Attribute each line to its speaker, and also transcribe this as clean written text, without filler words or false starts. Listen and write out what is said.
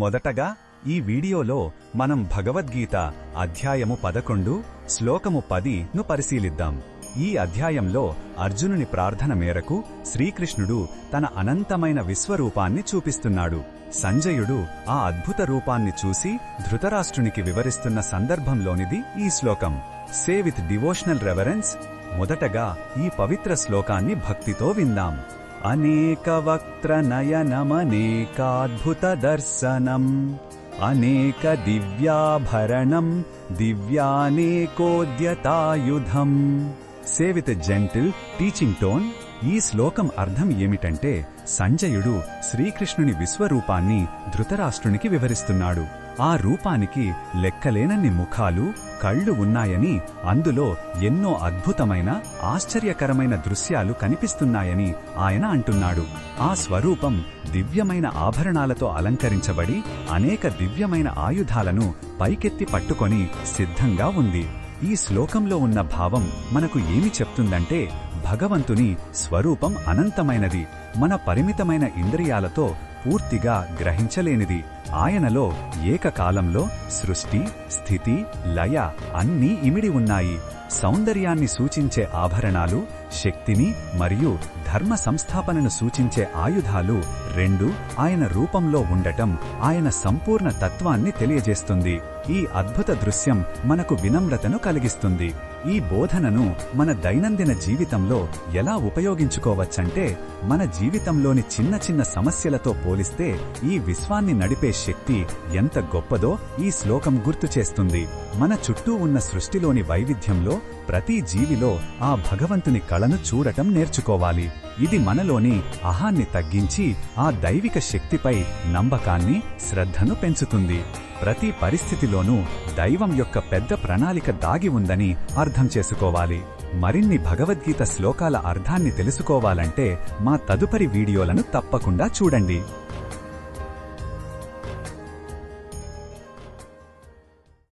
Speaker 1: మొదటగా ఈ వీడియోలో మనం భగవద్గీత అధ్యాయము 11 శ్లోకము 10ను పరిశీలిద్దాం. ఈ అధ్యాయంలో అర్జునుని ప్రార్థన మేరకు శ్రీకృష్ణుడు తన అనంతమైన విశ్వరూపాన్ని చూపిస్తున్నాడు. సంజయుడు ఆ అద్భుత రూపాన్ని చూసి ధృతరాష్ట్రునికి వివరిస్తున్న సందర్భంలోనిది ఈ శ్లోకం. సే విత్ డివోషనల్ రెవరెన్స్. మొదటగా ఈ పవిత్ర శ్లోకాన్ని భక్తితో విందాం. అనేక వక్త్ర నయనమనేకాద్భుత దర్శనం అనేక దివ్యాభరణం దివ్యానేకోద్యతాయుధం. సే విత్ జెంటిల్ టీచింగ్ టోన్. ఈ శ్లోకం అర్థం ఏమిటంటే, సంజయుడు శ్రీకృష్ణుని విశ్వరూపాన్ని ధృతరాష్ట్రునికి వివరిస్తున్నాడు. ఆ రూపానికి లెక్కలేనన్ని ముఖాలు, కళ్ళు ఉన్నాయని, అందులో ఎన్నో అద్భుతమైన ఆశ్చర్యకరమైన దృశ్యాలు కనిపిస్తున్నాయని ఆయన అంటున్నాడు. ఆ స్వరూపం దివ్యమైన ఆభరణాలతో అలంకరించబడి అనేక దివ్యమైన ఆయుధాలను పైకెత్తి పట్టుకొని సిద్ధంగా ఉంది. ఈ శ్లోకంలో ఉన్న భావం మనకు ఏమి చెప్తుందంటే, భగవంతుని స్వరూపం అనంతమైనది, మన పరిమితమైన ఇంద్రియాలతో పూర్తిగా గ్రహించలేనిది. ఆయనలో ఏకకాలంలో సృష్టి, స్థితి, లయ అన్నీ ఇమిడి ఉన్నాయి. సౌందర్యాన్ని సూచించే ఆభరణాలు, శక్తిని మరియు ధర్మ సంస్థాపనను సూచించే ఆయుధాలు రెండూ ఆయన రూపంలో ఉండటం ఆయన సంపూర్ణ తత్వాన్ని తెలియజేస్తుంది. ఈ అద్భుత దృశ్యం మనకు వినమ్రతను కలిగిస్తుంది. ఈ బోధనను మన దైనందిన జీవితంలో ఎలా ఉపయోగించుకోవచ్చంటే, మన జీవితంలోని చిన్న చిన్న సమస్యలతో పోలిస్తే ఈ విశ్వాన్ని నడిపే శక్తి ఎంత గొప్పదో ఈ శ్లోకం గుర్తు చేస్తుంది. మన చుట్టూ ఉన్న సృష్టిలోని వైవిధ్యంలో ప్రతి జీవిలో ఆ భగవంతుని కళను చూడటం నేర్చుకోవాలి. ఇది మనలోని అహాన్ని తగ్గించి ఆ దైవిక శక్తిపై నమ్మకాన్ని, శ్రద్ధను పెంచుతుంది. ప్రతి పరిస్థితిలోనూ దైవం యొక్క పెద్ద ప్రణాళిక దాగి ఉందని అర్థం చేసుకోవాలి. మరిన్ని భగవద్గీత శ్లోకాల అర్థాన్ని తెలుసుకోవాలంటే మా తదుపరి వీడియోలను తప్పకుండా చూడండి.